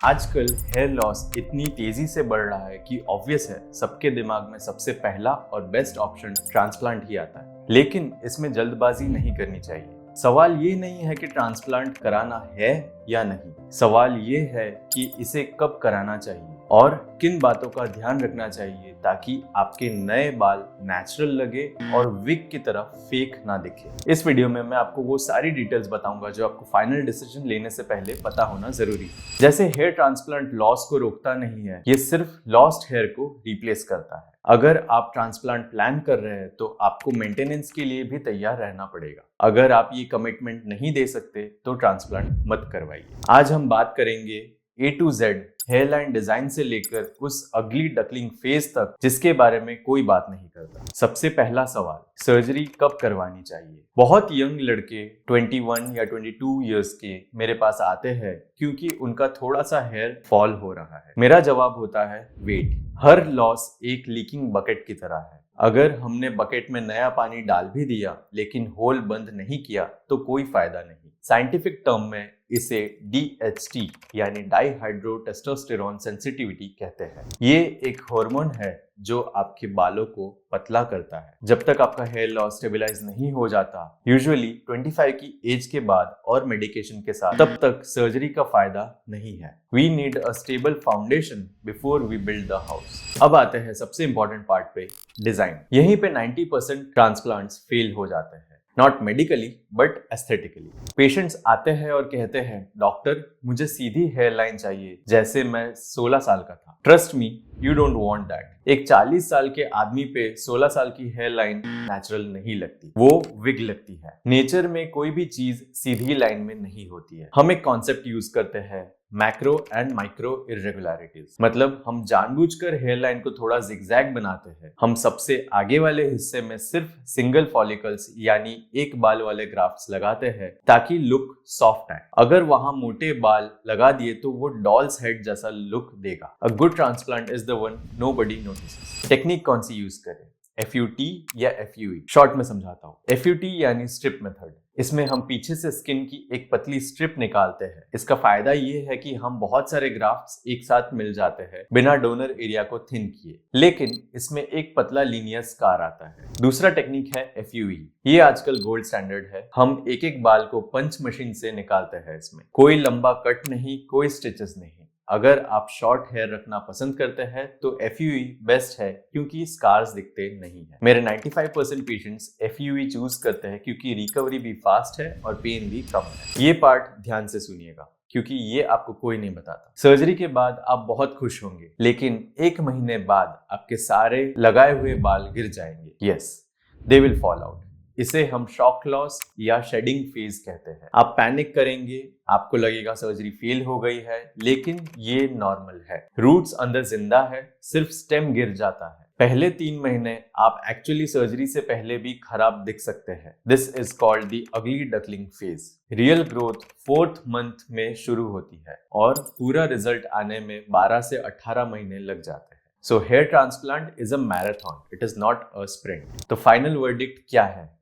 आजकल hair loss इतनी तेजी से बढ़ रहा है कि ऑब्वियस है सबके दिमाग में सबसे पहला और बेस्ट ऑप्शन ट्रांसप्लांट ही आता है। लेकिन इसमें जल्दबाजी नहीं करनी चाहिए। सवाल ये नहीं है कि ट्रांसप्लांट कराना है या नहीं, सवाल ये है कि इसे कब कराना चाहिए और किन बातों का ध्यान रखना चाहिए ताकि आपके नए बाल नेचुरल लगे और विग की तरह फेक ना दिखे। इस वीडियो में मैं आपको वो सारी डिटेल्स बताऊंगा जो आपको फाइनल डिसीजन लेने से पहले पता होना जरूरी है। जैसे हेयर ट्रांसप्लांट लॉस को रोकता नहीं है, ये सिर्फ लॉस्ट हेयर को रिप्लेस करता है। अगर आप ट्रांसप्लांट प्लान कर रहे हैं तो आपको मेंटेनेंस के लिए भी तैयार रहना पड़ेगा। अगर आप ये कमिटमेंट नहीं दे सकते तो ट्रांसप्लांट मत करवाइए। आज हम बात करेंगे A to Z hairline design से लेकर उस अगली डकलिंग फेज तक जिसके बारे में कोई बात नहीं करता। सबसे पहला सवाल, सर्जरी कब करवानी चाहिए? बहुत यंग लड़के 21 या 22 इयर्स के मेरे पास आते हैं क्योंकि उनका थोड़ा सा हेयर फॉल हो रहा है। मेरा जवाब होता है वेट। हर लॉस एक लीकिंग बकेट की तरह है। अगर हमने बकेट में नया पानी डाल भी दिया लेकिन होल बंद नहीं किया तो कोई फायदा नहीं। साइंटिफिक टर्म में इसे DHT यानी डाइहाइड्रोटेस्टोस्टेरोन सेंसिटिविटी कहते हैं। ये एक हार्मोन है जो आपके बालों को पतला करता है। जब तक आपका हेयर लॉस स्टेबलाइज नहीं हो जाता, यूजुअली 25 की एज के बाद और मेडिकेशन के साथ, तब तक सर्जरी का फायदा नहीं है। We need a stable foundation before we build the house. अब आते हैं सबसे इंपॉर्टेंट पार्ट पे, डिजाइन। यहीं पे 90% ट्रांसप्लांट्स फेल हो जाते हैं। Not medically but aesthetically. Patients आते हैं और कहते हैं, डॉक्टर मुझे सीधी हेयर लाइन चाहिए जैसे मैं 16 साल का था। Trust me, you don't want that. एक 40 साल के आदमी पे 16 साल की हेयर लाइन नेचुरल नहीं लगती, वो विग लगती है। नेचर में कोई भी चीज सीधी लाइन में नहीं होती है। हम एक कॉन्सेप्ट यूज करते हैं, मैक्रो एंड माइक्रो इरेगुलरिटीज। मतलब हम जानबूझकर हेयर लाइन को थोड़ा जिगजैग बनाते हैं। हम सबसे आगे वाले हिस्से में सिर्फ सिंगल फॉलिकल्स यानी एक बाल वाले ग्राफ्ट्स लगाते हैं ताकि लुक सॉफ्ट आए। अगर वहां मोटे बाल लगा दिए तो वो डॉल्स हेड जैसा लुक देगा। A good transplant is the one nobody notices. Technique कौन सी यूज करें, FUT या FUE? शॉर्ट में समझाता हूँ। FUT यानी स्ट्रिप मेथड। इसमें हम पीछे से स्किन की एक पतली स्ट्रिप निकालते हैं। इसका फायदा ये है कि हम बहुत सारे ग्राफ्ट्स एक साथ मिल जाते हैं बिना डोनर एरिया को थिन किए, लेकिन इसमें एक पतला लीनियर स्कार आता है। दूसरा टेक्निक है FUE। ये आजकल गोल्ड स्टैंडर्ड है। हम एक एक बाल को पंच मशीन से निकालते हैं। इसमें कोई लंबा कट नहीं, कोई स्टिचेस नहीं। अगर आप शॉर्ट हेयर रखना पसंद करते हैं तो FUE बेस्ट है क्योंकि स्कार्स दिखते नहीं है। मेरे 95% पेशेंट्स FUE चूज करते हैं क्योंकि रिकवरी भी फास्ट है और पेन भी कम है। ये पार्ट ध्यान से सुनिएगा क्योंकि ये आपको कोई नहीं बताता। सर्जरी के बाद आप बहुत खुश होंगे, लेकिन 1 महीने बाद आपके सारे लगाए हुए बाल गिर जाएंगे। Yes, they will fall out. इसे हम शॉक लॉस या शेडिंग फेज कहते हैं। आप पैनिक करेंगे, आपको लगेगा सर्जरी फेल हो गई है, लेकिन ये नॉर्मल है। रूट्स अंदर जिंदा है, सिर्फ स्टेम गिर जाता है। पहले 3 महीने आप एक्चुअली सर्जरी से पहले भी खराब दिख सकते हैं। This is called the ugly duckling phase. Real growth 4th month में शुरू होती है और पूरा रिजल्ट आने में 12 से 18 महीने लग जाते हैं। So hair transplant is a marathon. It is not a sprint. तो फाइनल वर्डिक्ट क्या है?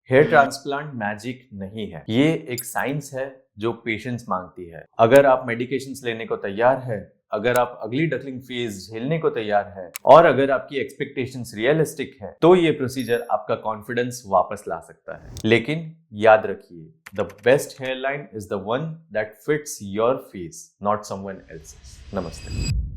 हेयर ट्रांसप्लांट मैजिक नहीं है, ये एक साइंस है जो पेशेंस मांगती है। अगर आप मेडिकेशंस लेने को तैयार है, अगर आप अगली डकलिंग फेज झेलने को तैयार है और अगर आपकी एक्सपेक्टेशंस रियलिस्टिक है तो ये प्रोसीजर आपका कॉन्फिडेंस वापस ला सकता है। लेकिन याद रखिए, the best hairline is the one that fits your face, not someone else's. नमस्ते।